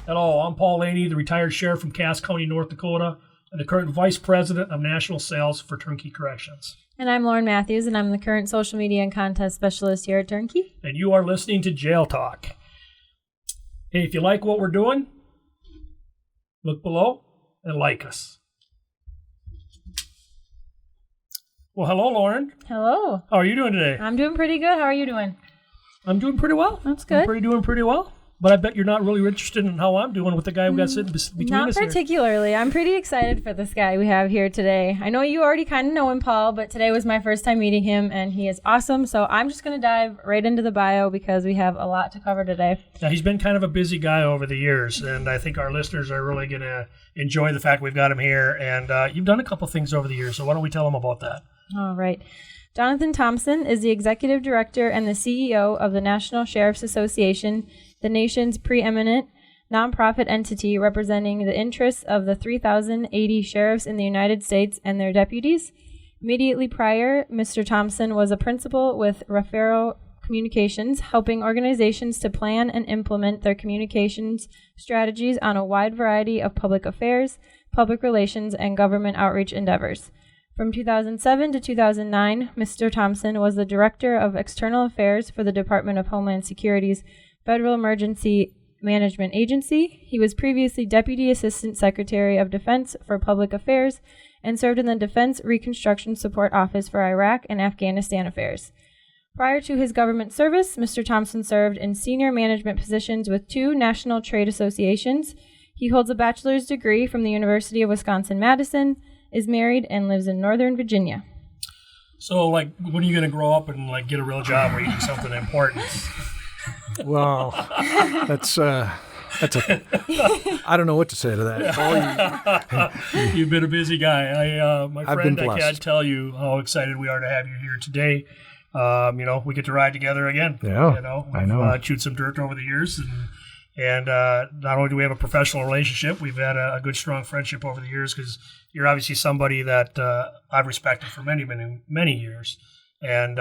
Hello, I'm Paul Laney, the retired sheriff from Cass County, North Dakota, and the current vice president of national sales for Turnkey Corrections. And I'm Lauren Matthews, and I'm the current social media and contest specialist here at Turnkey. And you are listening to Jail Talk. Hey, if you like what we're doing, look below and like us. Well, hello, Lauren. Hello. How are you doing today? I'm doing pretty good. How are you doing? I'm doing pretty well. That's good. I'm doing pretty well. But I bet you're not really interested in how I'm doing with the guy we got sitting between us here. Not particularly. I'm pretty excited for this guy we have here today. I know you already kind of know him, Paul, but today was my first time meeting him, and he is awesome. So I'm just going to dive right into the bio because we have a lot to cover today. Now, he's been kind of a busy guy over the years, and I think our listeners are really going to enjoy the fact we've got him here. And you've done a couple things over the years, so why don't we tell them about that? All right. Jonathan Thompson is the executive director and the CEO of the National Sheriff's Association, the nation's preeminent nonprofit entity representing the interests of the 3,080 sheriffs in the United States and their deputies. Immediately prior, Mr. Thompson was a principal with Raffero Communications, helping organizations to plan and implement their communications strategies on a wide variety of public affairs, public relations, and government outreach endeavors. From 2007 to 2009, Mr. Thompson was the Director of External Affairs for the Department of Homeland Security's Federal Emergency Management Agency. He was previously Deputy Assistant Secretary of Defense for Public Affairs and served in the Defense Reconstruction Support Office for Iraq and Afghanistan Affairs. Prior to his government service, Mr. Thompson served in senior management positions with 2 national trade associations. He holds a bachelor's degree from the University of Wisconsin-Madison, is married, and lives in Northern Virginia. So, when are you going to grow up and, get a real job where you do something important? Well, that's I don't know what to say to that. You've been a busy guy. My friend, I can't tell you how excited we are to have you here today. We get to ride together again. Yeah, I know. Chewed some dirt over the years, and not only do we have a professional relationship, we've had a good, strong friendship over the years because you're obviously somebody that I've respected for many, many, many years, and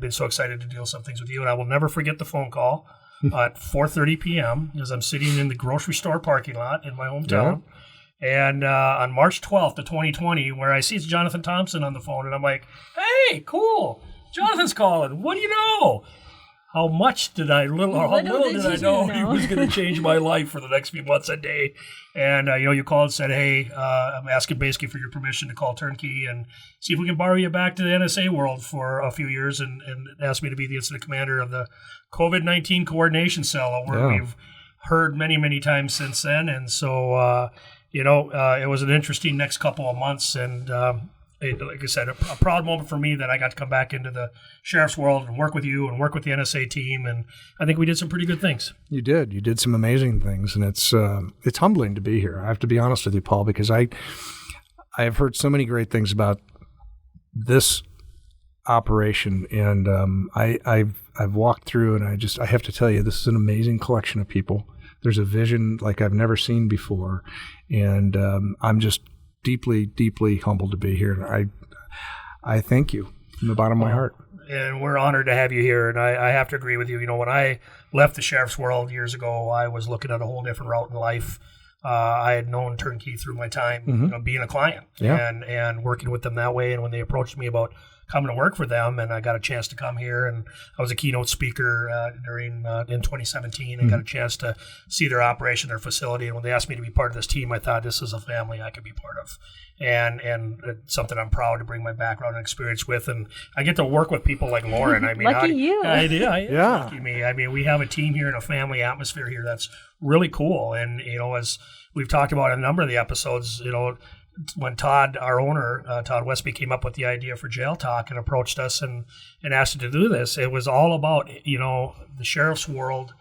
been so excited to deal some things with you. And I will never forget the phone call at 4:30 p.m. as I'm sitting in the grocery store parking lot in my hometown. Yeah. And on March 12th of 2020, where I see it's Jonathan Thompson on the phone, and I'm like, hey, cool, Jonathan's calling. What do you know? How little did I know he was going to change my life for the next few months a day. And, you called and said, hey, I'm asking basically for your permission to call Turnkey and see if we can borrow you back to the NSA world for a few years and ask me to be the incident commander of the COVID-19 coordination cell, where we've heard many, many times since then. And so, it was an interesting next couple of months. And like I said, a proud moment for me that I got to come back into the sheriff's world and work with you and work with the NSA team. And I think we did some pretty good things. You did. You did some amazing things. And it's humbling to be here. I have to be honest with you, Paul, because I have heard so many great things about this operation. And I've walked through, and I have to tell you, this is an amazing collection of people. There's a vision like I've never seen before. And I'm just deeply, deeply humbled to be here. And I thank you from the bottom of my heart. And we're honored to have you here. And I have to agree with you. When I left the sheriff's world years ago, I was looking at a whole different route in life. I had known Turnkey through my time, being a client and working with them that way. And when they approached me about coming to work for them, and I got a chance to come here, and I was a keynote speaker in 2017, and got a chance to see their operation, their facility. And when they asked me to be part of this team, I thought this is a family I could be part of, and it's something I'm proud to bring my background and experience with. And I get to work with people like Lauren. I mean, lucky you. I do. Lucky me. I mean, we have a team here and a family atmosphere here that's really cool. And as we've talked about in a number of the episodes, when Todd, our owner, Todd Westby, came up with the idea for JailTalk and approached us and asked us to do this, it was all about, the sheriff's world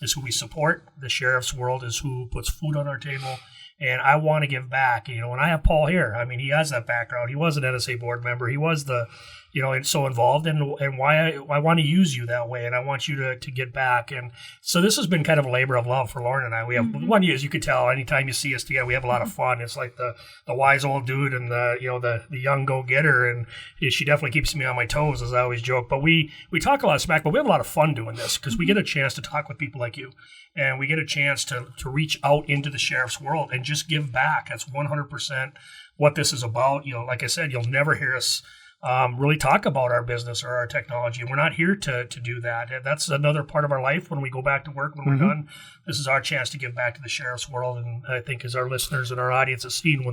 is who we support. The sheriff's world is who puts food on our table. And I want to give back. When I have Paul here, I mean, he has that background. He was an NSA board member. He was the, and so involved, and why I want to use you that way, and I want you to get back. And so this has been kind of a labor of love for Lauren and I. We have one, as you could tell, anytime you see us together, we have a lot of fun. It's like the wise old dude and the young go-getter, and she definitely keeps me on my toes, as I always joke. But we talk a lot of smack, but we have a lot of fun doing this because we get a chance to talk with people like you, and we get a chance to reach out into the sheriff's world and just give back. That's 100% what this is about. Like I said, you'll never hear us really talk about our business or our technology. We're not here to do that. That's another part of our life when we go back to work, when we're done. This is our chance to give back to the sheriff's world. And I think as our listeners and our audience have seen,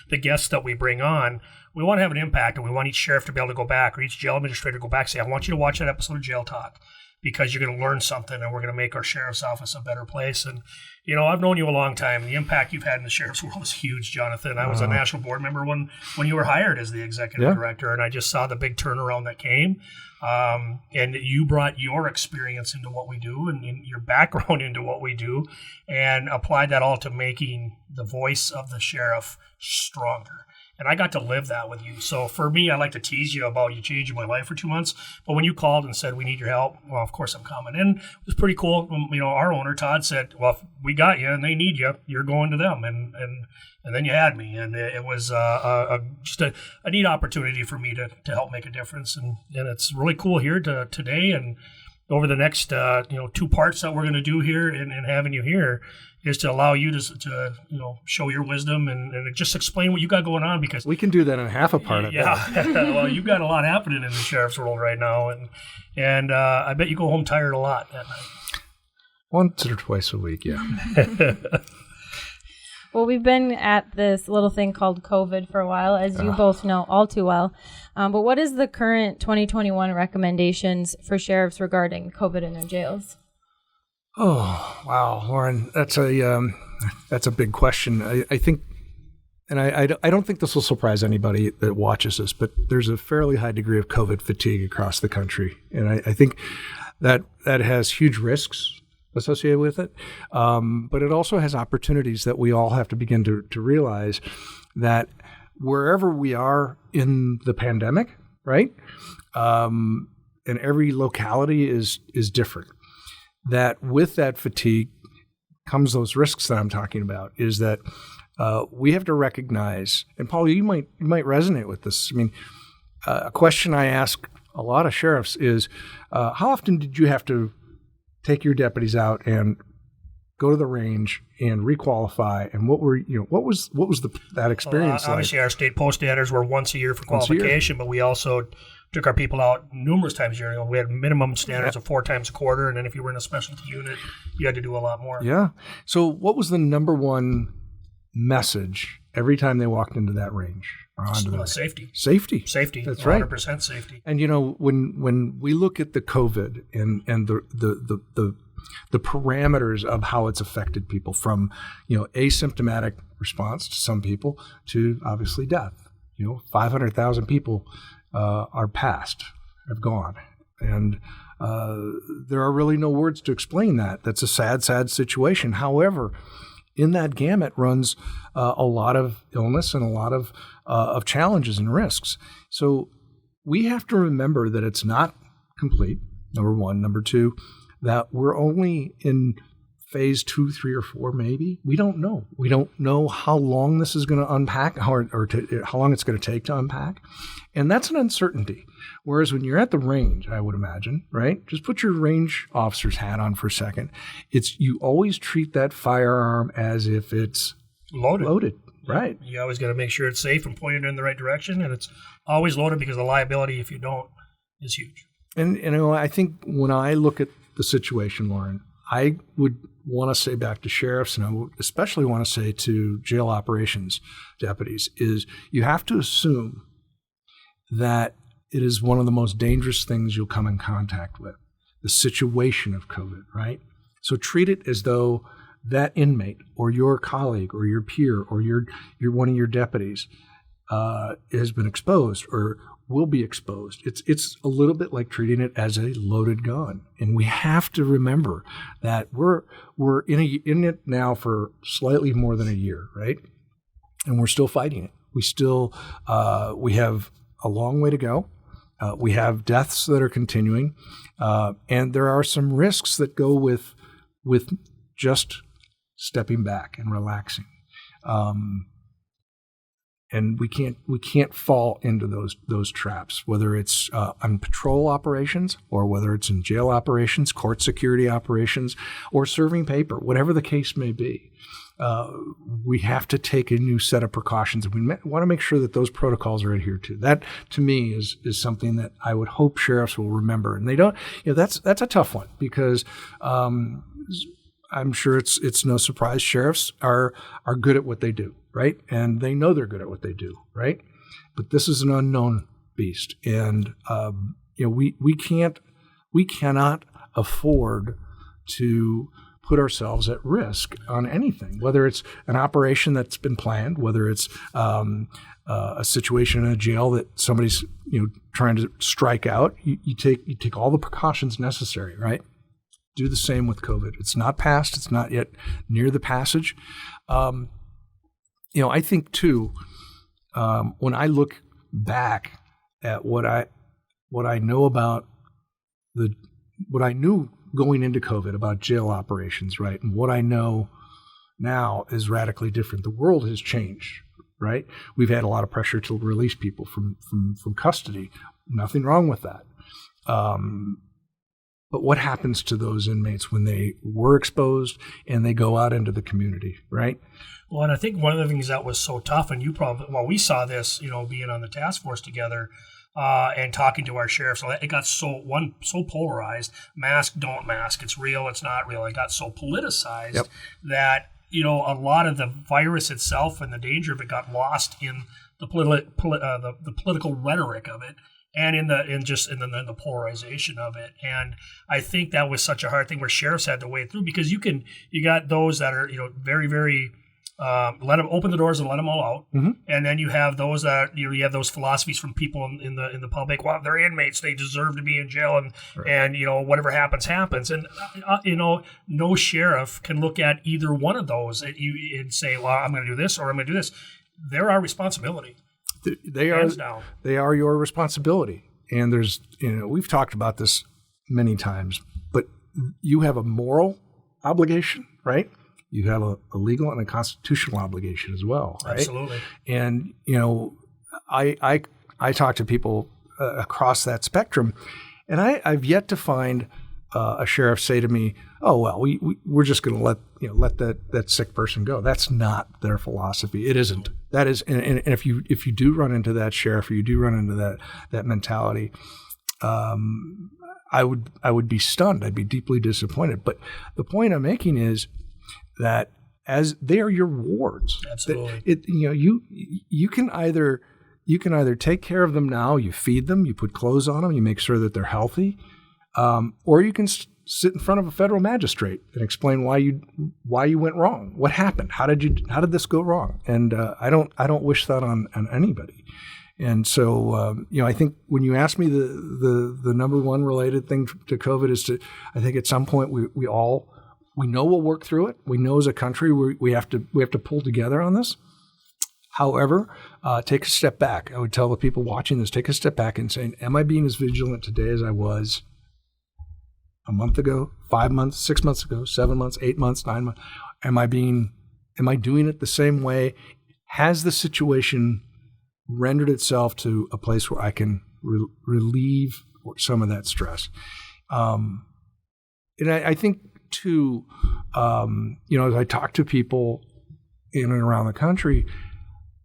the guests that we bring on, we want to have an impact, and we want each sheriff to be able to go back, or each jail administrator to go back and say, I want you to watch that episode of Jail Talk, because you're going to learn something, and we're going to make our sheriff's office a better place. And, I've known you a long time. The impact you've had in the sheriff's world is huge, Jonathan. I was a national board member when you were hired as the executive director, and I just saw the big turnaround that came. And you brought your experience into what we do and your background into what we do, and applied that all to making the voice of the sheriff stronger. And I got to live that with you. So for me, I like to tease you about you changing my life for 2 months. But when you called and said, we need your help, well, of course I'm coming. And it was pretty cool. Our owner, Todd, said, well, if we got you and they need you, you're going to them. And then you had me. And it was just a neat opportunity for me to help make a difference. And it's really cool here today and over the next 2 parts that we're going to do here and having you here is to allow you to show your wisdom and just explain what you got going on, because we can do that in half a part of that. Well, you've got a lot happening in the sheriff's world right now, and I bet you go home tired a lot at night. Once or twice a week, yeah. Well, we've been at this little thing called COVID for a while, as you both know all too well. But what is the current 2021 recommendations for sheriffs regarding COVID in their jails? Oh, wow, Lauren, that's a big question. I think, and I don't think this will surprise anybody that watches this, but there's a fairly high degree of COVID fatigue across the country, and I think that has huge risks associated with it, but it also has opportunities that we all have to begin to realize that wherever we are in the pandemic, right, and every locality is different. That with that fatigue comes those risks that I'm talking about, is that we have to recognize, and Paul, you might resonate with this. I mean, a question I ask a lot of sheriffs is, how often did you have to take your deputies out and go to the range and requalify, and what was that experience like? Obviously, our state post standards were once a year for qualification, but we also took our people out numerous times a year. We had minimum standards of 4 times a quarter, and then if you were in a specialty unit, you had to do a lot more. Yeah. So what was the number one message every time they walked into that range? Safety. Safety. That's 100% right. 100% safety. And when we look at the COVID and the parameters of how it's affected people, from asymptomatic response to some people to obviously death. 500,000 people are past, have gone, and there are really no words to explain that. That's a sad, sad situation. However, in that gamut runs a lot of illness and a lot of challenges and risks. So we have to remember that it's not complete, number one. Number two, that we're only in phase 2, 3, or 4, maybe. We don't know. We don't know how long this is going to unpack, or how long it's going to take to unpack. And that's an uncertainty. Whereas when you're at the range, I would imagine, right? Just put your range officer's hat on for a second. You always treat that firearm as if it's loaded. Right. You always got to make sure it's safe and pointed in the right direction, and it's always loaded, because the liability, if you don't, is huge. And I think when I look at the situation, Lauren, I would want to say back to sheriffs, and I would especially want to say to jail operations deputies, is you have to assume that it is one of the most dangerous things you'll come in contact with, the situation of COVID, right? So treat it as though that inmate or your colleague or your peer or your one of your deputies has been exposed or will be exposed. It's a little bit like treating it as a loaded gun. And we have to remember that we're in it now for slightly more than a year, right? And we're still fighting it. We still we have a long way to go. We have deaths that are continuing, and there are some risks that go with just stepping back and relaxing. And we can't fall into those traps, whether it's on patrol operations or whether it's in jail operations, court security operations, or serving paper, whatever the case may be. We have to take a new set of precautions, and we want to make sure that those protocols are adhered to. That, to me, is something that I would hope sheriffs will remember. And they don't. That's a tough one because I'm sure it's no surprise sheriffs are good at what they do, right? And they know they're good at what they do, right? But this is an unknown beast, and we cannot afford to put ourselves at risk on anything, whether it's an operation that's been planned, whether it's a situation in a jail that somebody's trying to strike out. You take all the precautions necessary, right? Do the same with COVID. It's not passed. It's not yet near the passage. I think too, when I look back at what I know about what I knew going into COVID about jail operations, right, and what I know now is radically different. The world has changed, right? We've had a lot of pressure to release people from custody. Nothing wrong with that. But what happens to those inmates when they were exposed and they go out into the community, right? Well, and I think one of the things that was so tough, and we saw this, being on the task force together and talking to our sheriffs, it got so polarized. Mask, don't mask. It's real, it's not real. It got so politicized that, a lot of the virus itself and the danger of it got lost in the political rhetoric of it. And in the polarization of it, and I think that was such a hard thing where sheriffs had to wade through, because you got those that are very, very let them open the doors and let them all out, and then you have those that you have those philosophies from people in the public. Well, they're inmates; they deserve to be in jail, and whatever happens, and no sheriff can look at either one of those and say, well, I'm going to do this or I'm going to do this. They're our responsibility. They are your responsibility. And there's, we've talked about this many times, but you have a moral obligation, right? You have a legal and a constitutional obligation as well, right? Absolutely. And, I talk to people across that spectrum, and I've yet to find a sheriff say to me, "Oh well, we're just going to let that sick person go." That's not their philosophy. It isn't. That is, and if you do run into that sheriff, or you do run into that mentality, I would be stunned. I'd be deeply disappointed. But the point I'm making is that as they are your wards, absolutely, you can either take care of them now, you feed them, you put clothes on them, you make sure that they're healthy. Or you can sit in front of a federal magistrate and explain why you went wrong. What happened? How did this go wrong? And I don't wish that on anybody. And so I think when you ask me the number one related thing to COVID is I think at some point we know we'll work through it. We know as a country we have to pull together on this. However, take a step back. I would tell the people watching this, take a step back and say, am I being as vigilant today as I was a month ago, 5 months, 6 months ago, 7 months, 8 months, 9 months? Am I doing it the same way? Has the situation rendered itself to a place where I can relieve some of that stress? And I think too, as I talk to people in and around the country,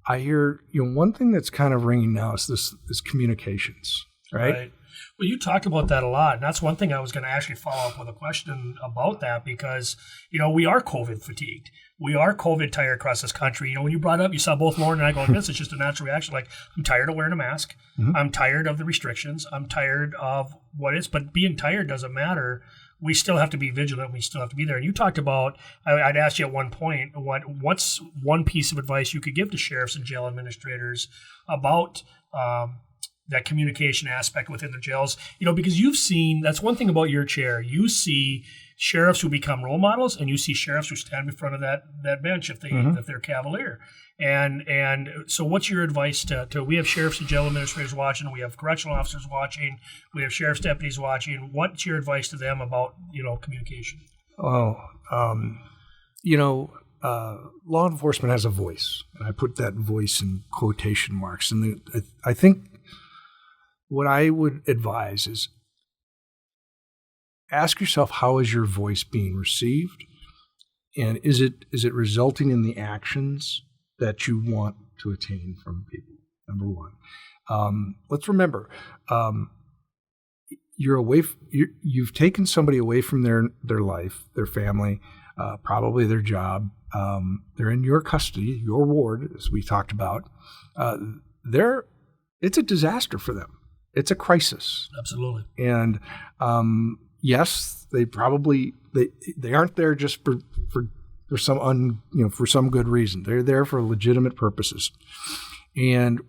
I hear, one thing that's kind of ringing now is this communications, right? Well, you talked about that a lot, and that's one thing I was going to actually follow up with a question about that, because, we are COVID fatigued. We are COVID tired across this country. When you brought up, you saw both Lauren and I going, this is just a natural reaction. Like, I'm tired of wearing a mask. Mm-hmm. I'm tired of the restrictions. I'm tired of what is, but being tired doesn't matter. We still have to be vigilant. We still have to be there. And you talked about, I'd asked you at one point, what's one piece of advice you could give to sheriffs and jail administrators about that communication aspect within the jails? Because you've seen, that's one thing about your chair. You see sheriffs who become role models, and you see sheriffs who stand in front of that bench if they're cavalier. And so what's your advice to we have sheriffs and jail administrators watching, we have correctional officers watching, we have sheriff's deputies watching. What's your advice to them about, communication? Oh, law enforcement has a voice, and I put that voice in quotation marks. And I think what I would advise is ask yourself, how is your voice being received? And is it resulting in the actions that you want to attain from people? Number one. Let's remember, you've taken somebody away from their life, their family, probably their job. They're in your custody, your ward, as we talked about. It's a disaster for them. It's a crisis. Absolutely. And yes, they aren't there just for some good reason. They're there for legitimate purposes. And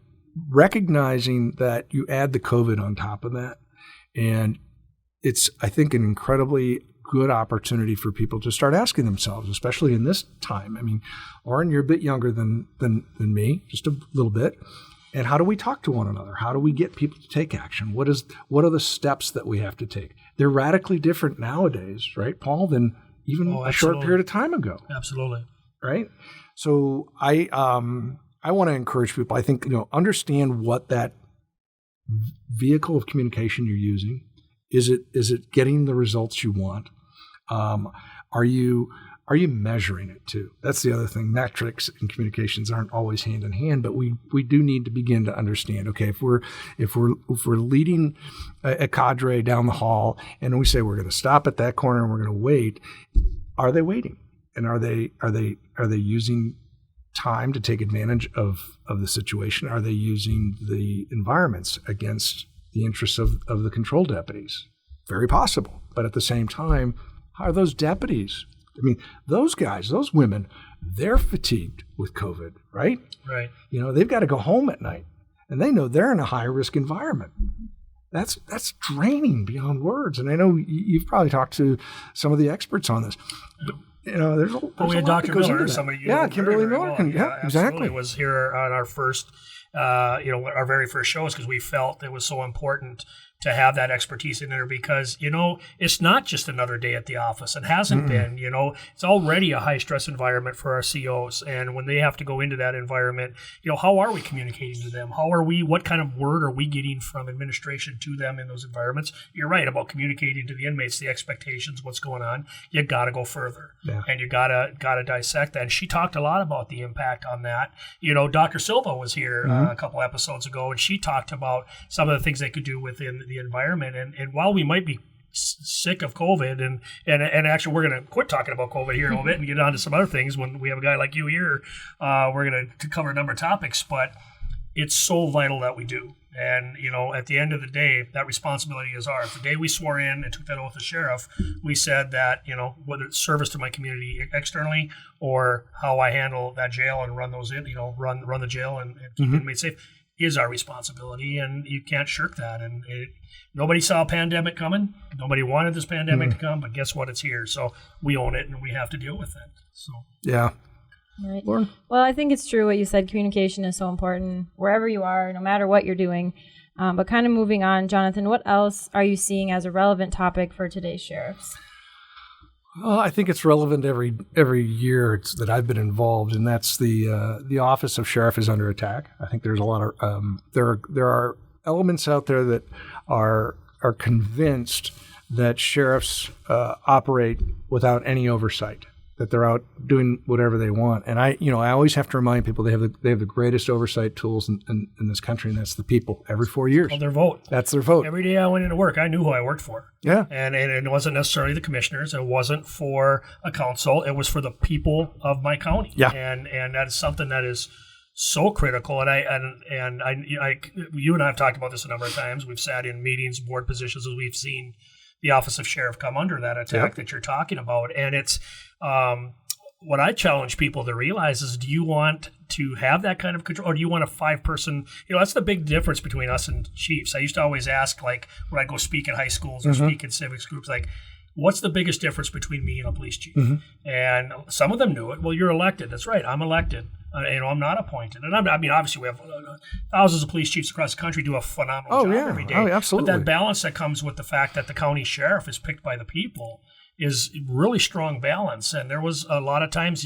recognizing that you add the COVID on top of that, and it's, I think, an incredibly good opportunity for people to start asking themselves, especially in this time. I mean, Lauren, you're a bit younger than me, just a little bit. And how do we talk to one another? How do we get people to take action? What are the steps that we have to take? They're radically different nowadays, right, Paul, than even a short period of time ago. Absolutely. Right? So I want to encourage people, I think, understand what that vehicle of communication you're using. Is it getting the results you want? Are you measuring it too? That's the other thing. Metrics and communications aren't always hand in hand, but we do need to begin to understand. Okay, if we're leading a cadre down the hall and we say we're going to stop at that corner and we're going to wait, are they waiting? And are they using time to take advantage of the situation? Are they using the environments against the interests of the control deputies? Very possible. But at the same time, how are those deputies? I mean, those guys, those women, they're fatigued with COVID, right? Right. They've got to go home at night, and they know they're in a high-risk environment. That's draining beyond words. And I know you've probably talked to some of the experts on this. But, there's a we had lot Dr. that goes Miller, into that. somebody Kimberly Miller. well. Yeah, exactly. Was here on our first, our very first shows, because we felt it was so important to have that expertise in there, because, it's not just another day at the office. It hasn't been, it's already a high stress environment for our COs. And when they have to go into that environment, how are we communicating to them? What kind of word are we getting from administration to them in those environments? You're right about communicating to the inmates, the expectations, what's going on. You got to go further, and you got to dissect that. And she talked a lot about the impact on that. Dr. Silva was here a couple episodes ago, and she talked about some of the things they could do within the environment. And while we might be sick of COVID, and actually we're going to quit talking about COVID here in a little bit and get on to some other things when we have a guy like you here, we're going to cover a number of topics, but it's so vital that we do. And, at the end of the day, that responsibility is ours. The day we swore in and took that oath as sheriff, we said that, whether it's service to my community externally or how I handle that jail and run those in, run the jail and keep inmates safe, is our responsibility, and you can't shirk that. And nobody saw a pandemic coming. Nobody wanted this pandemic to come, but guess what? It's here. So we own it, and we have to deal with it. So yeah. Right. Well, I think it's true what you said. Communication is so important wherever you are, no matter what you're doing. But kind of moving on, Jonathan, what else are you seeing as a relevant topic for today's sheriffs? Well, I think it's relevant every year that I've been involved, and that's the office of sheriff is under attack. I think there's a lot of there are elements out there that are convinced that sheriffs operate without any oversight, that they're out doing whatever they want. And I always have to remind people they have the greatest oversight tools in this country, and that's the people. Every 4 years, their vote. That's their vote. Every day I went into work, I knew who I worked for. Yeah, and it wasn't necessarily the commissioners. It wasn't for a council. It was for the people of my county. Yeah, and that is something that is so critical. And I you and I have talked about this a number of times. We've sat in meetings, board positions, as we've seen the office of sheriff come under that attack that you're talking about. And it's what I challenge people to realize is, do you want to have that kind of control, or do you want a 5-person? That's the big difference between us and chiefs. I used to always ask, like, when I go speak at high schools or speak in civics groups, like, what's the biggest difference between me and a police chief? Mm-hmm. And some of them knew it. Well, you're elected. That's right. I'm elected. I'm not appointed. And I mean, obviously, we have thousands of police chiefs across the country do a phenomenal job every day. Oh, absolutely. But that balance that comes with the fact that the county sheriff is picked by the people is really strong balance. And there was a lot of times,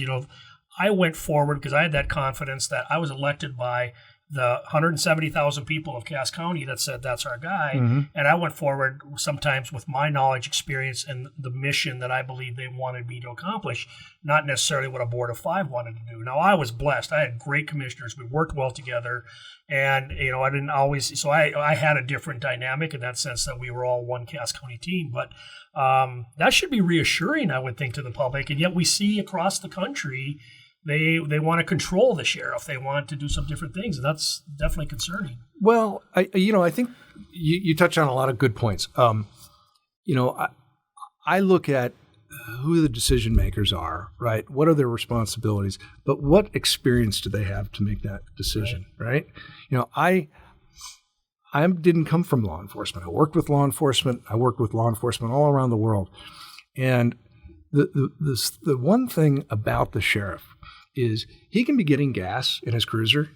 I went forward because I had that confidence that I was elected by the 170,000 people of Cass County that said that's our guy. Mm-hmm. And I went forward sometimes with my knowledge, experience, and the mission that I believe they wanted me to accomplish, not necessarily what a board of 5 wanted to do. Now, I was blessed. I had great commissioners. We worked well together. And, I didn't always, so I had a different dynamic in that sense that we were all one Cass County team. But that should be reassuring, I would think, to the public. And yet we see across the country, They want to control the sheriff. They want to do some different things, and that's definitely concerning. Well, I think you touch on a lot of good points. I look at who the decision makers are, right? What are their responsibilities? But what experience do they have to make that decision, right? I didn't come from law enforcement. I worked with law enforcement. I worked with law enforcement all around the world, and the one thing about the sheriff is he can be getting gas in his cruiser,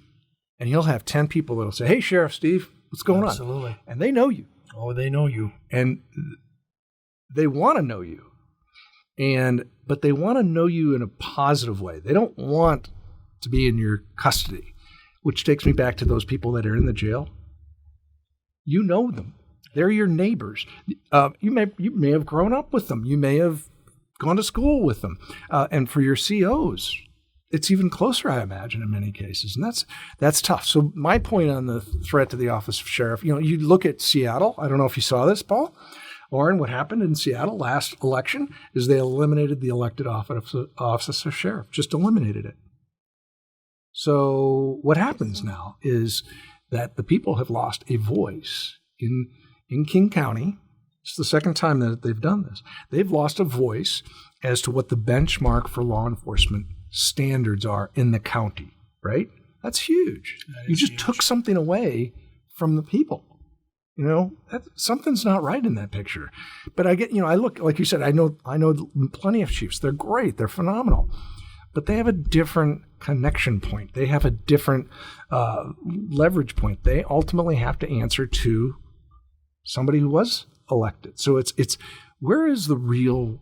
and he'll have 10 people that'll say, "Hey, Sheriff Steve, what's going on?" Absolutely. And they know you. Oh, they know you. And they want to know you. But they want to know you in a positive way. They don't want to be in your custody, which takes me back to those people that are in the jail. You know them. They're your neighbors. You may have grown up with them. You may have gone to school with them. And for your COs, it's even closer, I imagine, in many cases. And that's tough. So my point on the threat to the office of sheriff, you look at Seattle. I don't know if you saw this, Paul. Lauren, what happened in Seattle last election is they eliminated the elected office of sheriff, just eliminated it. So what happens now is that the people have lost a voice in King County. It's the second time that they've done this. They've lost a voice as to what the benchmark for law enforcement standards are in the county, right? That's huge. You just took something away from the people. Something's not right in that picture. But I look, like you said, I know plenty of chiefs. They're great. They're phenomenal. But they have a different connection point. They have a different leverage point. They ultimately have to answer to somebody who was elected. So it's where is the real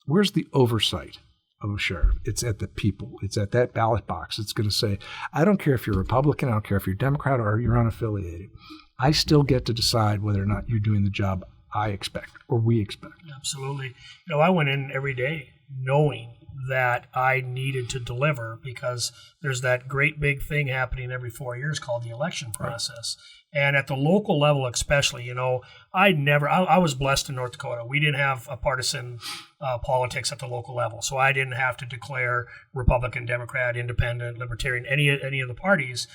where's the oversight of a sheriff? It's at the people. It's at that ballot box. It's going to say, I don't care if you're Republican, I don't care if you're Democrat or you're unaffiliated. I still get to decide whether or not you're doing the job I expect or we expect. Absolutely. I went in every day knowing that I needed to deliver because there's that great big thing happening every 4 years called the election process. Right. And at the local level especially, I was blessed in North Dakota. We didn't have a partisan politics at the local level. So I didn't have to declare Republican, Democrat, Independent, Libertarian, any of the parties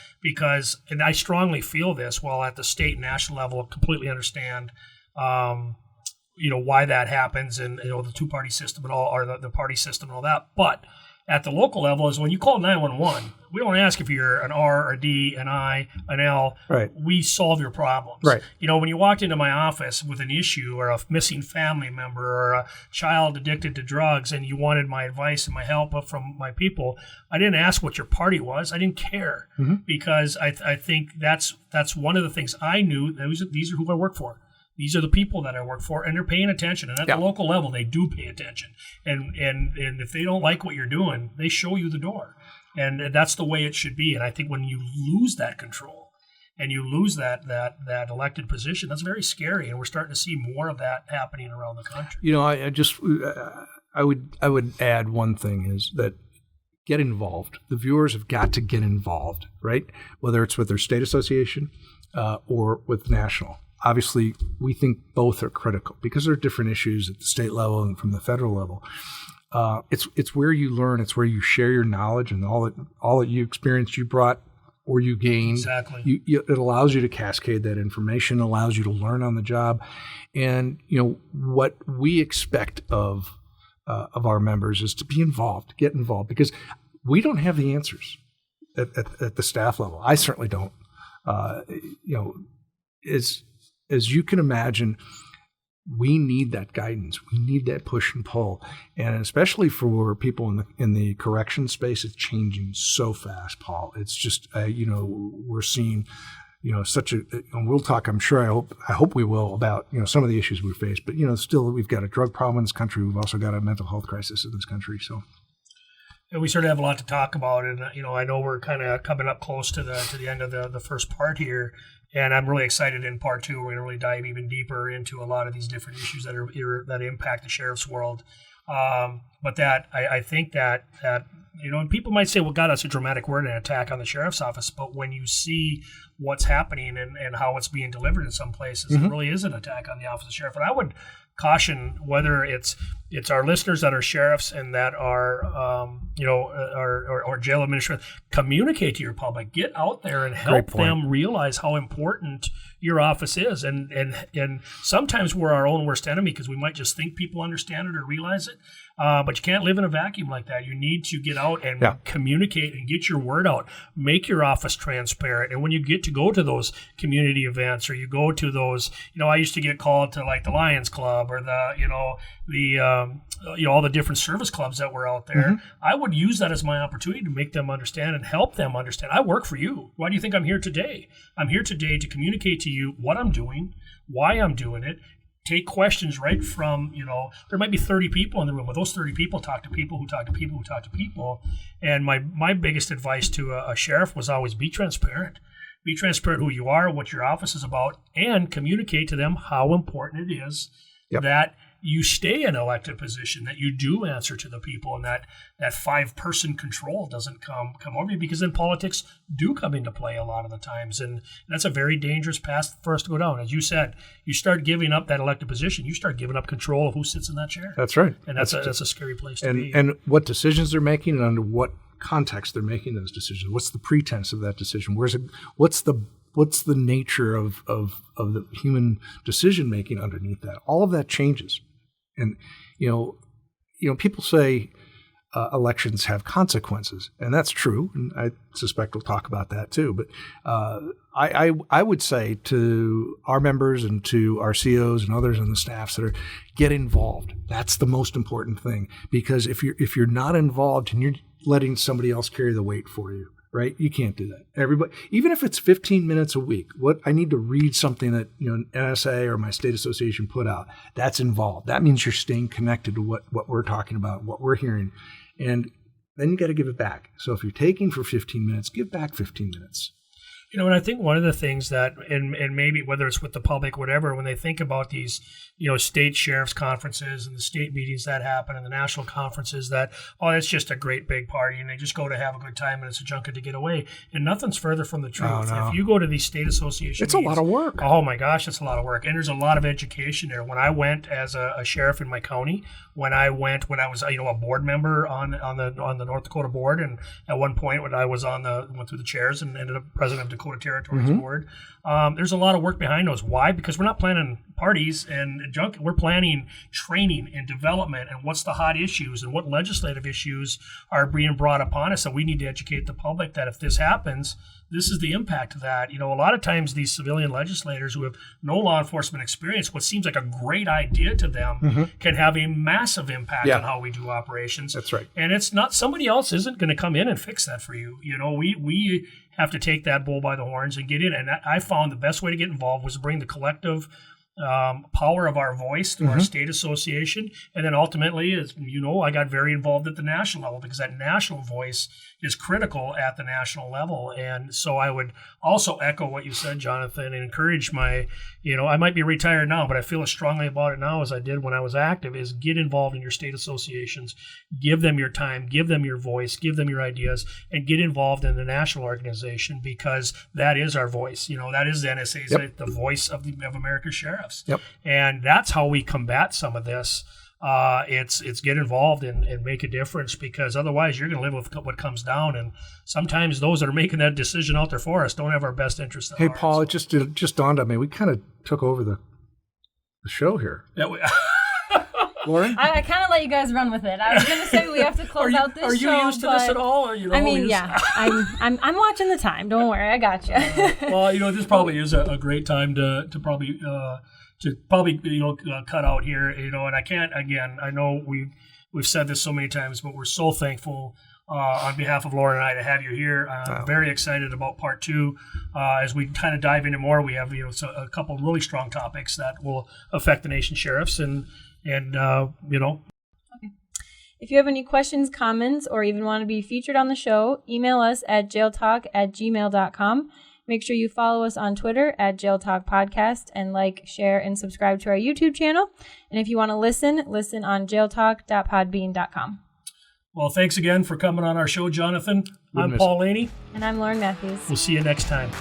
and I strongly feel this, while at the state and national level, I completely understand why that happens and, the two-party system and all, or the party system and all that. But at the local level is when you call 911, we don't ask if you're an R, a D, an I, an L. Right. We solve your problems. Right. When you walked into my office with an issue or a missing family member or a child addicted to drugs and you wanted my advice and my help from my people, I didn't ask what your party was. I didn't care because I think that's one of the things I knew. These are who I work for. These are the people that I work for, and they're paying attention. And at the local level, they do pay attention. And if they don't like what you're doing, they show you the door. And that's the way it should be. And I think when you lose that control and you lose that elected position, that's very scary. And we're starting to see more of that happening around the country. I would add one thing is that get involved. The viewers have got to get involved, right? Whether it's with their state association or with national. Obviously, we think both are critical because there are different issues at the state level and from the federal level. It's where you learn. It's where you share your knowledge and all that you experienced, you brought or you gained. Exactly. It allows you to cascade that information, allows you to learn on the job. And, what we expect of our members is to be involved, get involved, because we don't have the answers at the staff level. I certainly don't. As you can imagine, we need that guidance. We need that push and pull, and especially for people in the correction space, it's changing so fast, Paul. It's just we're seeing such a. And we'll talk. I'm sure. I hope we will about some of the issues we face. But still we've got a drug problem in this country. We've also got a mental health crisis in this country. So. We sort of have a lot to talk about, and I know we're kind of coming up close to the end of the first part here, and I'm really excited in part two. We're going to really dive even deeper into a lot of these different issues that impact the sheriff's world. But that I think that and people might say, well, God, that's a dramatic word, an attack on the sheriff's office. But when you see what's happening and how it's being delivered in some places, it really is an attack on the office of the sheriff. And I would caution whether it's our listeners that are sheriffs and that are or jail administrators, communicate to your public, get out there and help them realize how important your office is. And sometimes we're our own worst enemy because we might just think people understand it or realize it. But you can't live in a vacuum like that. You need to get out and communicate and get your word out. Make your office transparent. And when you get to go to those community events or you go to those, I used to get called to like the Lions Club or all the different service clubs that were out there. I would use that as my opportunity to make them understand and help them understand. I work for you. Why do you think I'm here today? I'm here today to communicate to you what I'm doing, why I'm doing it. Take questions right from, there might be 30 people in the room, but those 30 people talk to people who talk to people who talk to people. And my biggest advice to a sheriff was always be transparent. Be transparent who you are, what your office is about, and communicate to them how important it is that you stay in an elected position, that you do answer to the people, and that 5-person control doesn't come over you, because then politics do come into play a lot of the times. And that's a very dangerous path for us to go down. As you said, you start giving up that elected position, you start giving up control of who sits in that chair. That's right. And that's a scary place to be. And what decisions they're making and under what context they're making those decisions. What's the pretense of that decision? What's the nature of the human decision making underneath that? All of that changes. And, people say elections have consequences, and that's true. And I suspect we'll talk about that too. But I would say to our members and to our COs and others on the staffs that get involved. That's the most important thing, because if you're not involved and you're letting somebody else carry the weight for you, right? You can't do that. Everybody, even if it's 15 minutes a week, I need to read something that NSA or my state association put out. That's involved. That means you're staying connected to what we're talking about, what we're hearing, and then you got to give it back. So if you're taking for 15 minutes, give back 15 minutes. And I think one of the things that, and maybe whether it's with the public, whatever, when they think about these, state sheriff's conferences and the state meetings that happen and the national conferences that, it's just a great big party and they just go to have a good time and it's a junket to get away. And nothing's further from the truth. Oh, no. If you go to these state association meetings, a lot of work. Oh my gosh, it's a lot of work. And there's a lot of education there. When I went as a sheriff in my county, when I was a board member on the North Dakota board, and at one point when I was went through the chairs and ended up president of Dakota Territories board. There's a lot of work behind those. Why? Because we're not planning parties and junk. We're planning training and development and what's the hot issues and what legislative issues are being brought upon us. And we need to educate the public that if this happens, this is the impact of that. A lot of times these civilian legislators who have no law enforcement experience, what seems like a great idea to them can have a massive impact on how we do operations. That's right. And it's not, somebody else isn't going to come in and fix that for you. We have to take that bull by the horns and get in. And I found the best way to get involved was to bring the collective power of our voice to our state association. And then ultimately, as I got very involved at the national level because that national voice is critical at the national level. And so I would also echo what you said, Jonathan, and encourage I might be retired now, but I feel as strongly about it now as I did when I was active, is get involved in your state associations, give them your time, give them your voice, give them your ideas, and get involved in the national organization, because that is our voice. That is the NSA's, the voice of America's sheriffs. Yep. And that's how we combat some of this. It's get involved and make a difference, because otherwise you're going to live with what comes down. And sometimes those that are making that decision out there for us don't have our best interest at heart. Hey, Paul, it just dawned on me. We kind of took over the show here. Yeah, Lauren? I kind of let you guys run with it. I was going to say we have to close out this show. Are you used to this at all? Or, I'm watching the time. Don't worry, I got you. Well, this probably is a great time to probably probably cut out here, and I can't again. I know we've said this so many times, but we're so thankful on behalf of Lauren and I to have you here. I'm very excited about part 2 as we kind of dive into more. We have a couple of really strong topics that will affect the nation's sheriffs, and If you have any questions, comments, or even want to be featured on the show, email us at jailtalk@gmail.com. Make sure you follow us on Twitter at JailTalk Podcast, and like, share, and subscribe to our YouTube channel. And if you want to listen on jailtalk.podbean.com. Well, thanks again for coming on our show, Jonathan. I'm Paul Laney. And I'm Lauren Matthews. We'll see you next time.